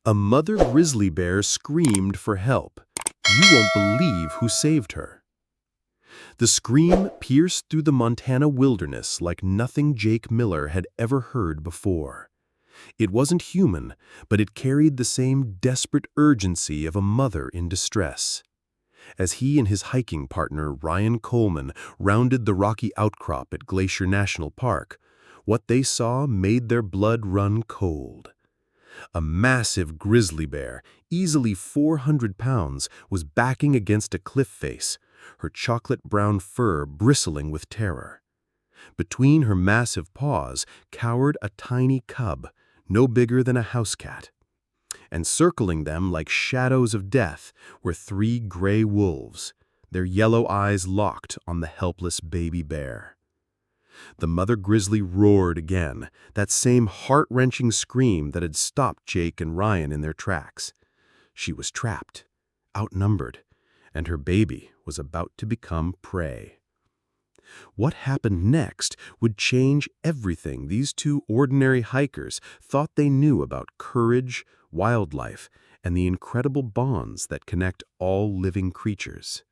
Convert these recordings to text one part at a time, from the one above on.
A mother grizzly bear screamed for help. You won't believe who saved her. The scream pierced through the Montana wilderness like nothing Jake Miller had ever heard before. It wasn't human, but it carried the same desperate urgency of a mother in distress. As he and his hiking partner, Ryan Coleman, rounded the rocky outcrop at Glacier National Park, what they saw made their blood run cold. A massive grizzly bear, easily 400 pounds, was backing against a cliff face, her chocolate-brown fur bristling with terror. Between her massive paws cowered a tiny cub, no bigger than a house cat. And circling them like shadows of death were 3 gray wolves, their yellow eyes locked on the helpless baby bear. The mother grizzly roared again, that same heart-wrenching scream that had stopped Jake and Ryan in their tracks. She was trapped, outnumbered, and her baby was about to become prey. What happened next would change everything these 2 ordinary hikers thought they knew about courage, wildlife, and the incredible bonds that connect all living creatures.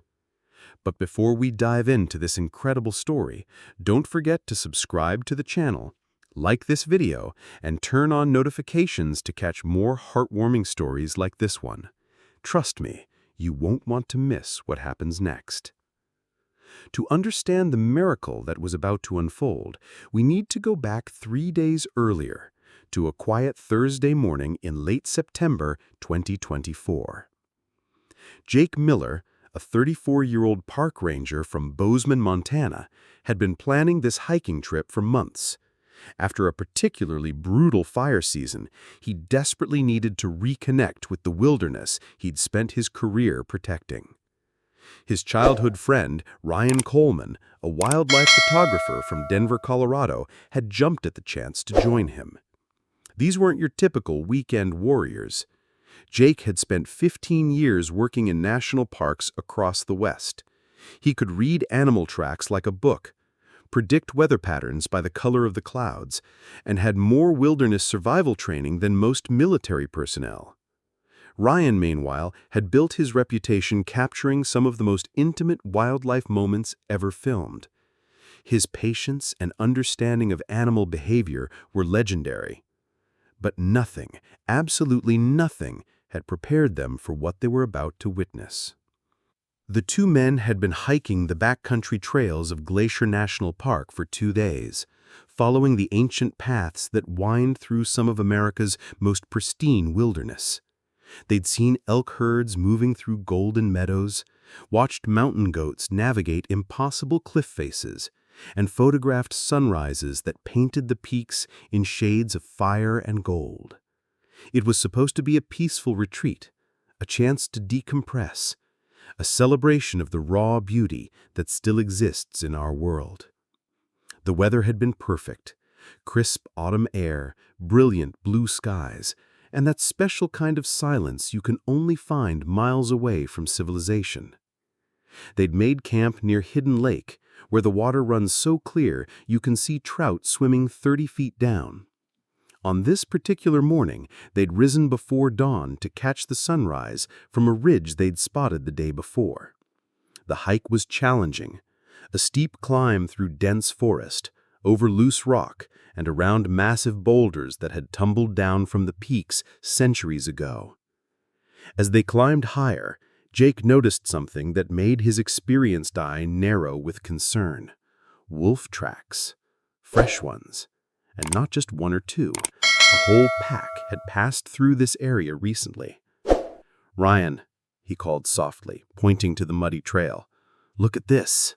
But before we dive into this incredible story, don't forget to subscribe to the channel, like this video, and turn on notifications to catch more heartwarming stories like this one. Trust me, you won't want to miss what happens next. To understand the miracle that was about to unfold, we need to go back 3 days earlier, to a quiet Thursday morning in late September 2024. Jake Miller, a 34-year-old park ranger from Bozeman, Montana, had been planning this hiking trip for months. After a particularly brutal fire season, he desperately needed to reconnect with the wilderness he'd spent his career protecting. His childhood friend, Ryan Coleman, a wildlife photographer from Denver, Colorado, had jumped at the chance to join him. These weren't your typical weekend warriors. Jake had spent 15 years working in national parks across the West. He could read animal tracks like a book, predict weather patterns by the color of the clouds, and had more wilderness survival training than most military personnel. Ryan, meanwhile, had built his reputation capturing some of the most intimate wildlife moments ever filmed. His patience and understanding of animal behavior were legendary. But nothing, absolutely nothing, had prepared them for what they were about to witness. The 2 men had been hiking the backcountry trails of Glacier National Park for 2 days, following the ancient paths that wind through some of America's most pristine wilderness. They'd seen elk herds moving through golden meadows, watched mountain goats navigate impossible cliff faces, and photographed sunrises that painted the peaks in shades of fire and gold. It was supposed to be a peaceful retreat, a chance to decompress, a celebration of the raw beauty that still exists in our world. The weather had been perfect: crisp autumn air, brilliant blue skies, and that special kind of silence you can only find miles away from civilization. They'd made camp near Hidden Lake, where the water runs so clear you can see trout swimming 30 feet down. On this particular morning, they'd risen before dawn to catch the sunrise from a ridge they'd spotted the day before. The hike was challenging, a steep climb through dense forest, over loose rock, and around massive boulders that had tumbled down from the peaks centuries ago. As they climbed higher, Jake noticed something that made his experienced eye narrow with concern. Wolf tracks. Fresh ones. And not just 1 or 2. A whole pack had passed through this area recently. "Ryan," he called softly, pointing to the muddy trail. "Look at this."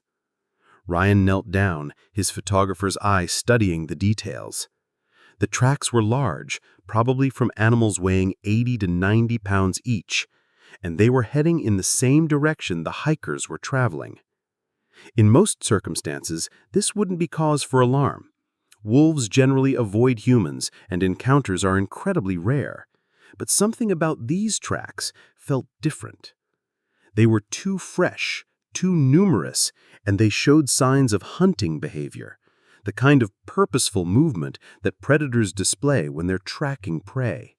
Ryan knelt down, his photographer's eye studying the details. The tracks were large, probably from animals weighing 80 to 90 pounds each, and they were heading in the same direction the hikers were traveling. In most circumstances, this wouldn't be cause for alarm. Wolves generally avoid humans, and encounters are incredibly rare. But something about these tracks felt different. They were too fresh, too numerous, and they showed signs of hunting behavior, the kind of purposeful movement that predators display when they're tracking prey.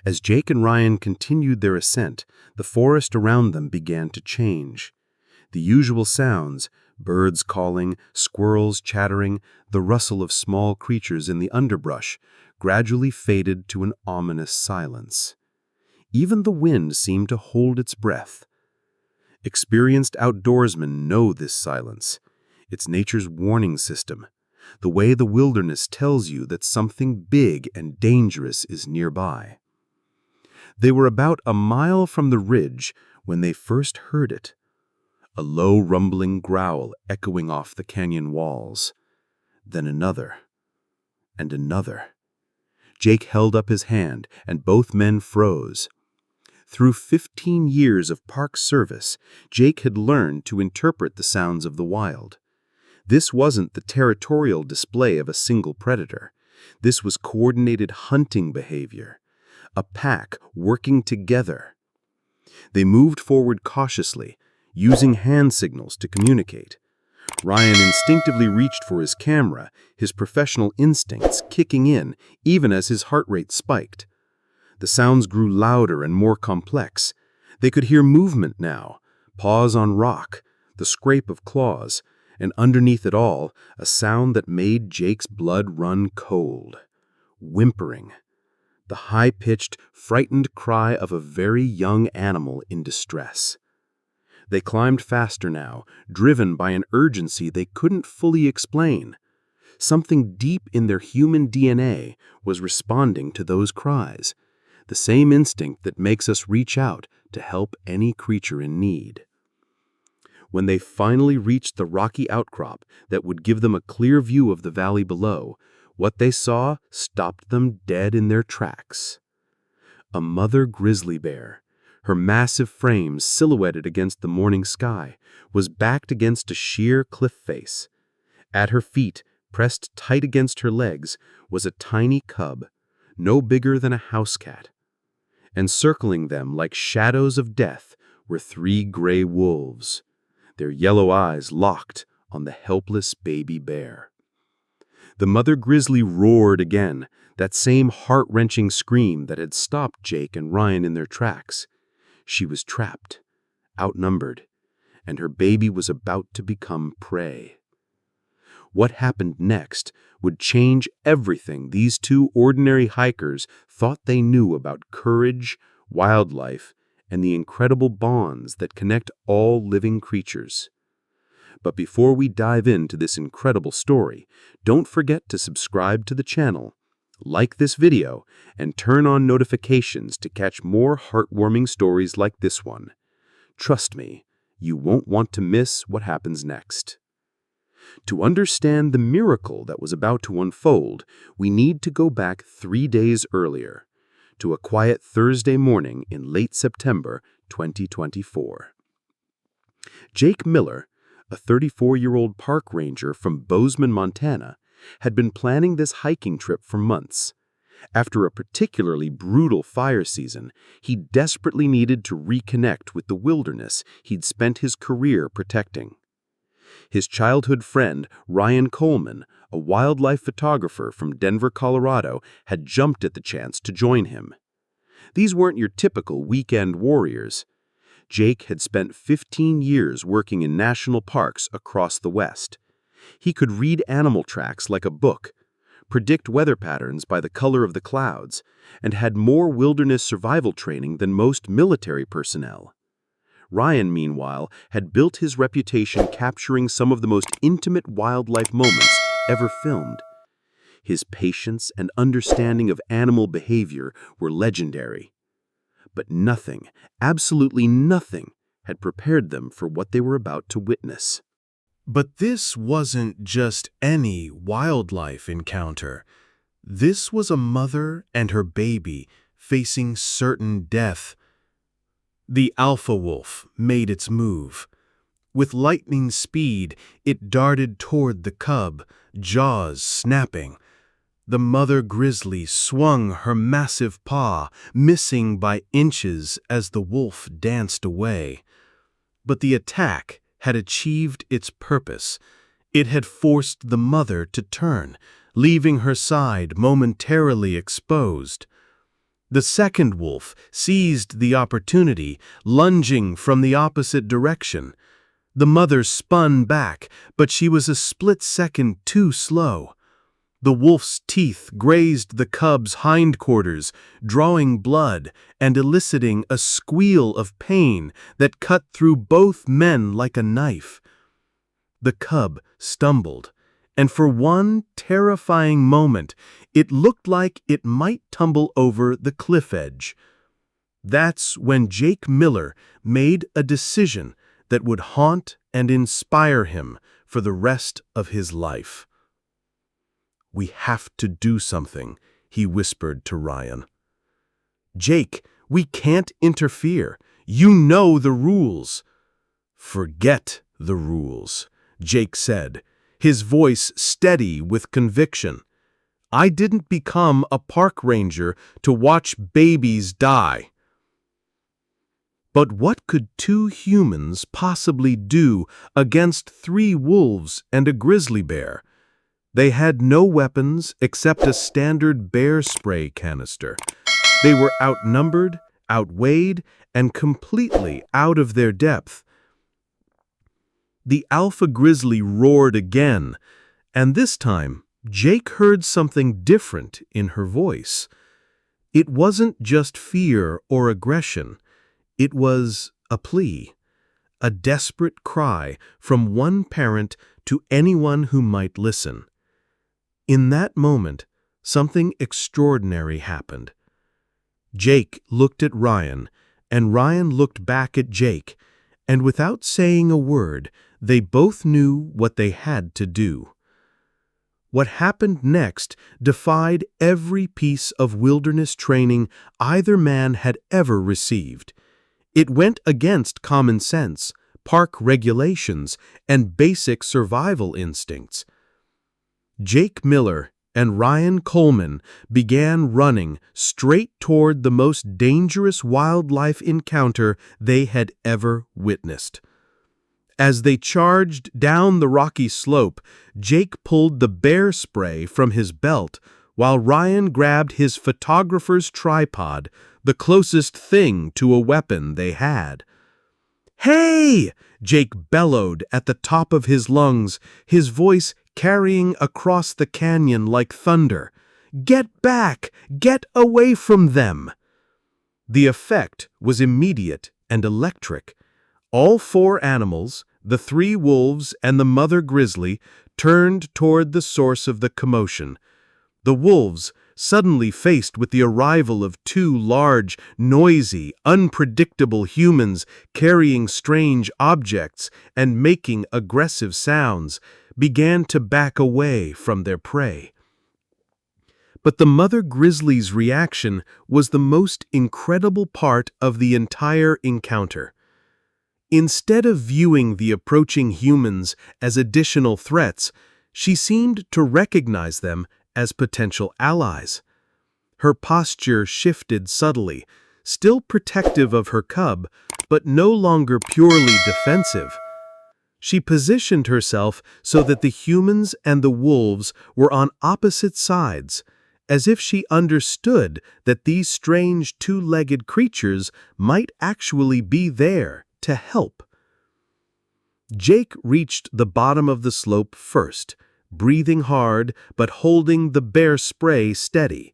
As Jake and Ryan continued their ascent, the forest around them began to change. The usual sounds, birds calling, squirrels chattering, the rustle of small creatures in the underbrush, gradually faded to an ominous silence. Even the wind seemed to hold its breath. Experienced outdoorsmen know this silence. It's nature's warning system, the way the wilderness tells you that something big and dangerous is nearby. They were about a mile from the ridge when they first heard it. A low rumbling growl echoing off the canyon walls. Then another. And another. Jake held up his hand, and both men froze. Through 15 years of park service, Jake had learned to interpret the sounds of the wild. This wasn't the territorial display of a single predator. This was coordinated hunting behavior. A pack working together. They moved forward cautiously, using hand signals to communicate. Ryan instinctively reached for his camera, his professional instincts kicking in even as his heart rate spiked. The sounds grew louder and more complex. They could hear movement now, paws on rock, the scrape of claws, and underneath it all, a sound that made Jake's blood run cold. Whimpering. The high-pitched, frightened cry of a very young animal in distress. They climbed faster now, driven by an urgency they couldn't fully explain. Something deep in their human DNA was responding to those cries, the same instinct that makes us reach out to help any creature in need. When they finally reached the rocky outcrop that would give them a clear view of the valley below, what they saw stopped them dead in their tracks. A mother grizzly bear, her massive frame silhouetted against the morning sky, was backed against a sheer cliff face. At her feet, pressed tight against her legs, was a tiny cub, no bigger than a house cat. And circling them like shadows of death were 3 gray wolves, their yellow eyes locked on the helpless baby bear. The mother grizzly roared again, that same heart-wrenching scream that had stopped Jake and Ryan in their tracks. She was trapped, outnumbered, and her baby was about to become prey. What happened next would change everything these 2 ordinary hikers thought they knew about courage, wildlife, and the incredible bonds that connect all living creatures. But before we dive into this incredible story, don't forget to subscribe to the channel, like this video, and turn on notifications to catch more heartwarming stories like this one. Trust me, you won't want to miss what happens next. To understand the miracle that was about to unfold, we need to go back 3 days earlier, to a quiet Thursday morning in late September 2024. Jake Miller, a 34-year-old park ranger from Bozeman, Montana, had been planning this hiking trip for months. After a particularly brutal fire season, he desperately needed to reconnect with the wilderness he'd spent his career protecting. His childhood friend, Ryan Coleman, a wildlife photographer from Denver, Colorado, had jumped at the chance to join him. These weren't your typical weekend warriors. Jake had spent 15 years working in national parks across the West. He could read animal tracks like a book, predict weather patterns by the color of the clouds, and had more wilderness survival training than most military personnel. Ryan, meanwhile, had built his reputation capturing some of the most intimate wildlife moments ever filmed. His patience and understanding of animal behavior were legendary. But nothing, absolutely nothing, had prepared them for what they were about to witness. But this wasn't just any wildlife encounter. This was a mother and her baby facing certain death. The alpha wolf made its move. With lightning speed, it darted toward the cub, jaws snapping. The mother grizzly swung her massive paw, missing by inches as the wolf danced away. But the attack had achieved its purpose. It had forced the mother to turn, leaving her side momentarily exposed. The second wolf seized the opportunity, lunging from the opposite direction. The mother spun back, but she was a split second too slow. The wolf's teeth grazed the cub's hindquarters, drawing blood and eliciting a squeal of pain that cut through both men like a knife. The cub stumbled, and for one terrifying moment, it looked like it might tumble over the cliff edge. That's when Jake Miller made a decision that would haunt and inspire him for the rest of his life. "We have to do something," he whispered to Ryan. "Jake, we can't interfere. You know the rules." "Forget the rules," Jake said, his voice steady with conviction. "I didn't become a park ranger to watch babies die." But what could two humans possibly do against 3 wolves and a grizzly bear? They had no weapons except a standard bear spray canister. They were outnumbered, outweighed, and completely out of their depth. The alpha grizzly roared again, and this time Jake heard something different in her voice. It wasn't just fear or aggression. It was a plea, a desperate cry from one parent to anyone who might listen. In that moment, something extraordinary happened. Jake looked at Ryan, and Ryan looked back at Jake, and without saying a word, they both knew what they had to do. What happened next defied every piece of wilderness training either man had ever received. It went against common sense, park regulations, and basic survival instincts. Jake Miller and Ryan Coleman began running straight toward the most dangerous wildlife encounter they had ever witnessed. As they charged down the rocky slope, Jake pulled the bear spray from his belt, while Ryan grabbed his photographer's tripod, the closest thing to a weapon they had. "Hey!" Jake bellowed at the top of his lungs, his voice carrying across the canyon like thunder. "Get back! Get away from them!" The effect was immediate and electric. All 4 animals, the 3 wolves and the mother grizzly, turned toward the source of the commotion. The wolves, suddenly faced with the arrival of 2 large, noisy, unpredictable humans carrying strange objects and making aggressive sounds, began to back away from their prey. But the mother grizzly's reaction was the most incredible part of the entire encounter. Instead of viewing the approaching humans as additional threats, she seemed to recognize them as potential allies. Her posture shifted subtly, still protective of her cub, but no longer purely defensive. She positioned herself so that the humans and the wolves were on opposite sides, as if she understood that these strange 2-legged creatures might actually be there to help. Jake reached the bottom of the slope first, breathing hard but holding the bear spray steady.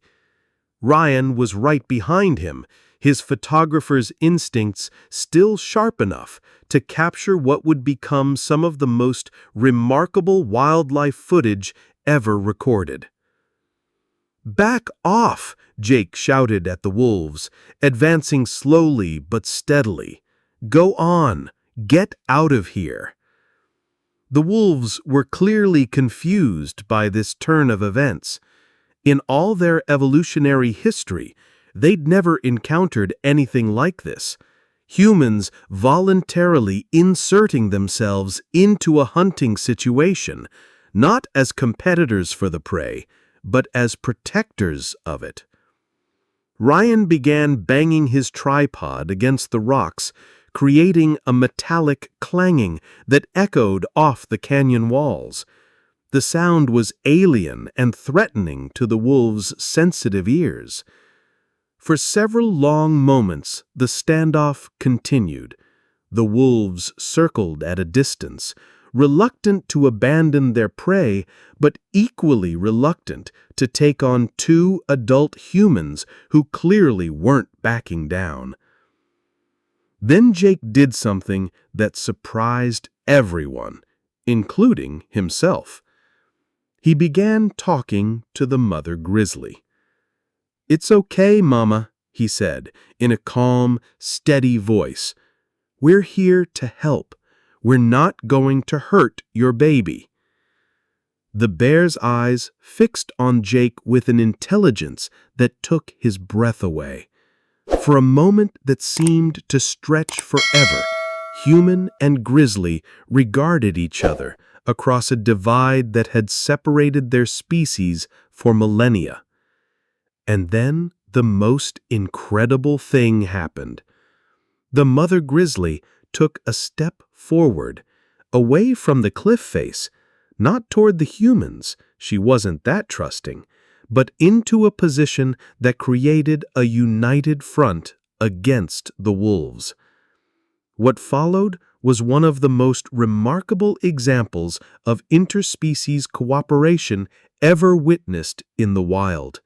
Ryan was right behind him, his photographer's instincts still sharp enough to capture what would become some of the most remarkable wildlife footage ever recorded. "Back off!" Jake shouted at the wolves, advancing slowly but steadily. "Go on! Get out of here!" The wolves were clearly confused by this turn of events. In all their evolutionary history, they'd never encountered anything like this. Humans voluntarily inserting themselves into a hunting situation, not as competitors for the prey, but as protectors of it. Ryan began banging his tripod against the rocks, creating a metallic clanging that echoed off the canyon walls. The sound was alien and threatening to the wolves' sensitive ears. For several long moments, the standoff continued. The wolves circled at a distance, reluctant to abandon their prey, but equally reluctant to take on two adult humans who clearly weren't backing down. Then Jake did something that surprised everyone, including himself. He began talking to the mother grizzly. "It's okay, Mama," he said, in a calm, steady voice. "We're here to help. We're not going to hurt your baby." The bear's eyes fixed on Jake with an intelligence that took his breath away. For a moment that seemed to stretch forever, human and grizzly regarded each other across a divide that had separated their species for millennia. And then the most incredible thing happened. The mother grizzly took a step forward, away from the cliff face, not toward the humans, she wasn't that trusting, but into a position that created a united front against the wolves. What followed was one of the most remarkable examples of interspecies cooperation ever witnessed in the wild.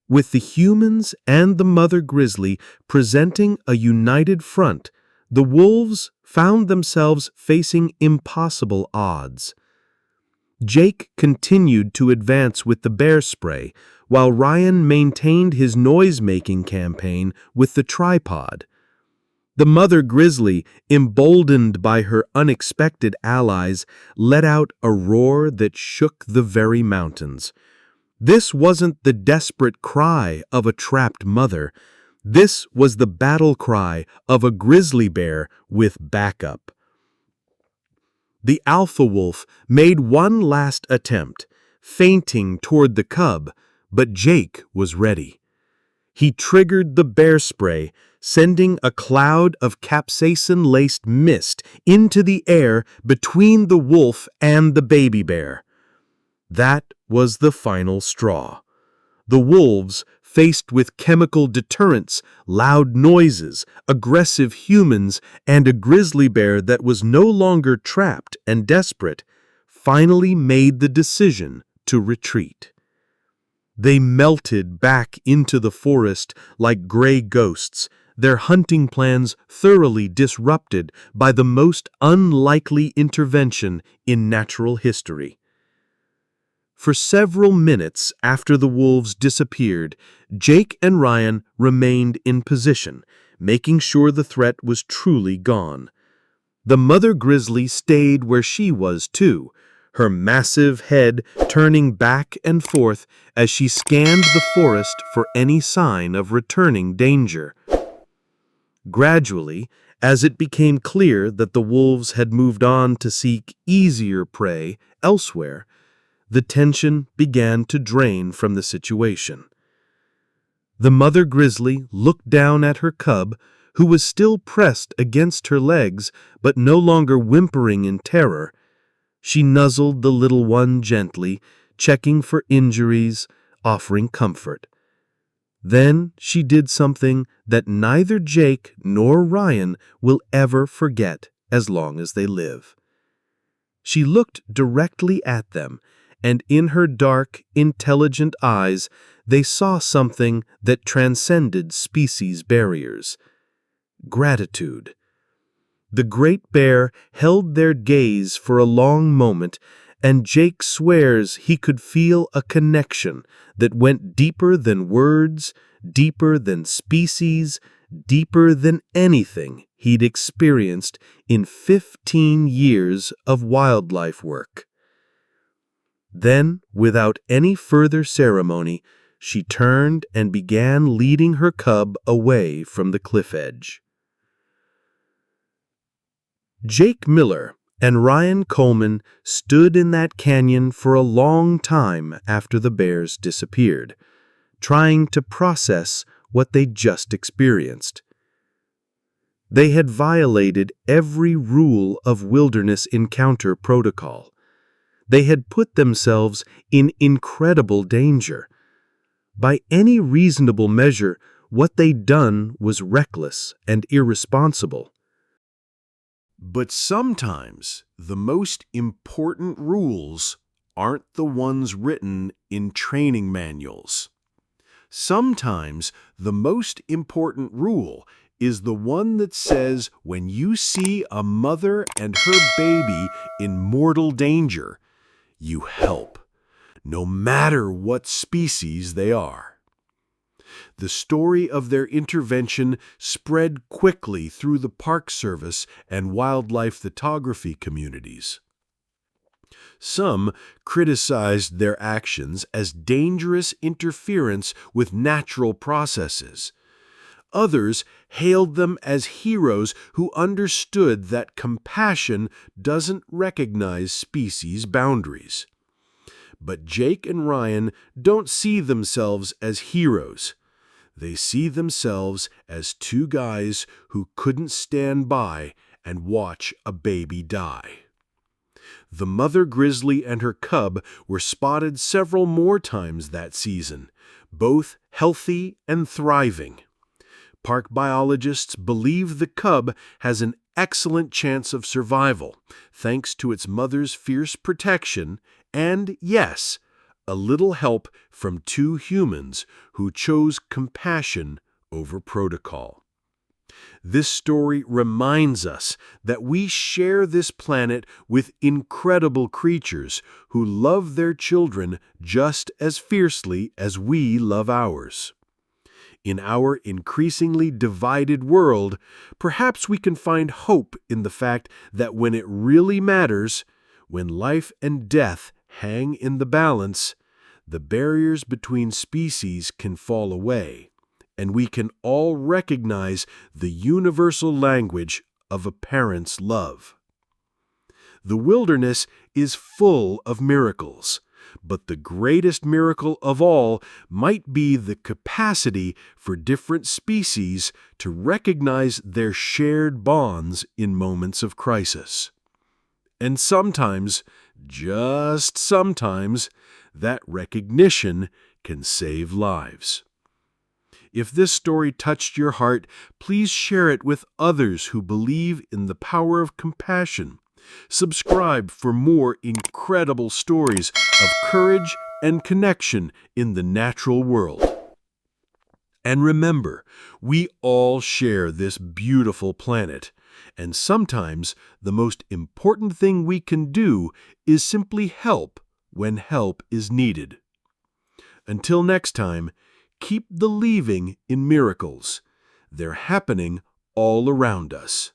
With the humans and the mother grizzly presenting a united front, the wolves found themselves facing impossible odds. Jake continued to advance with the bear spray, while Ryan maintained his noise-making campaign with the tripod. The mother grizzly, emboldened by her unexpected allies, let out a roar that shook the very mountains. This wasn't the desperate cry of a trapped mother. This was the battle cry of a grizzly bear with backup. The alpha wolf made one last attempt, feinting toward the cub, but Jake was ready. He triggered the bear spray, sending a cloud of capsaicin-laced mist into the air between the wolf and the baby bear. That was the final straw. The wolves, faced with chemical deterrents, loud noises, aggressive humans, and a grizzly bear that was no longer trapped and desperate, finally made the decision to retreat. They melted back into the forest like gray ghosts, their hunting plans thoroughly disrupted by the most unlikely intervention in natural history. For several minutes after the wolves disappeared, Jake and Ryan remained in position, making sure the threat was truly gone. The mother grizzly stayed where she was too, her massive head turning back and forth as she scanned the forest for any sign of returning danger. Gradually, as it became clear that the wolves had moved on to seek easier prey elsewhere, the tension began to drain from the situation. The mother grizzly looked down at her cub, who was still pressed against her legs but no longer whimpering in terror. She nuzzled the little one gently, checking for injuries, offering comfort. Then she did something that neither Jake nor Ryan will ever forget as long as they live. She looked directly at them, and in her dark, intelligent eyes, they saw something that transcended species barriers: gratitude. The great bear held their gaze for a long moment, and Jake swears he could feel a connection that went deeper than words, deeper than species, deeper than anything he'd experienced in 15 years of wildlife work. Then, without any further ceremony, she turned and began leading her cub away from the cliff edge. Jake Miller and Ryan Coleman stood in that canyon for a long time after the bears disappeared, trying to process what they'd just experienced. They had violated every rule of wilderness encounter protocol. They had put themselves in incredible danger. By any reasonable measure, What they'd done was reckless and irresponsible. But sometimes the most important rules aren't the ones written in training manuals. Sometimes the most important rule is the one that says when you see a mother and her baby in mortal danger, you help, no matter what species they are. The story of their intervention spread quickly through the Park Service and wildlife photography communities. Some criticized their actions as dangerous interference with natural processes. Others hailed them as heroes who understood that compassion doesn't recognize species boundaries. But Jake and Ryan don't see themselves as heroes. They see themselves as two guys who couldn't stand by and watch a baby die. The mother grizzly and her cub were spotted several more times that season, both healthy and thriving. Park biologists believe the cub has an excellent chance of survival, thanks to its mother's fierce protection and, yes, a little help from two humans who chose compassion over protocol. This story reminds us that we share this planet with incredible creatures who love their children just as fiercely as we love ours. In our increasingly divided world, perhaps we can find hope in the fact that when it really matters, when life and death hang in the balance, the barriers between species can fall away, and we can all recognize the universal language of a parent's love. The wilderness is full of miracles, but the greatest miracle of all might be the capacity for different species to recognize their shared bonds in moments of crisis. And sometimes, just sometimes, that recognition can save lives. If this story touched your heart, please share it with others who believe in the power of compassion. Subscribe for more incredible stories of courage and connection in the natural world. And remember, we all share this beautiful planet, and sometimes the most important thing we can do is simply help when help is needed. Until next time, keep believing in miracles. They're happening all around us.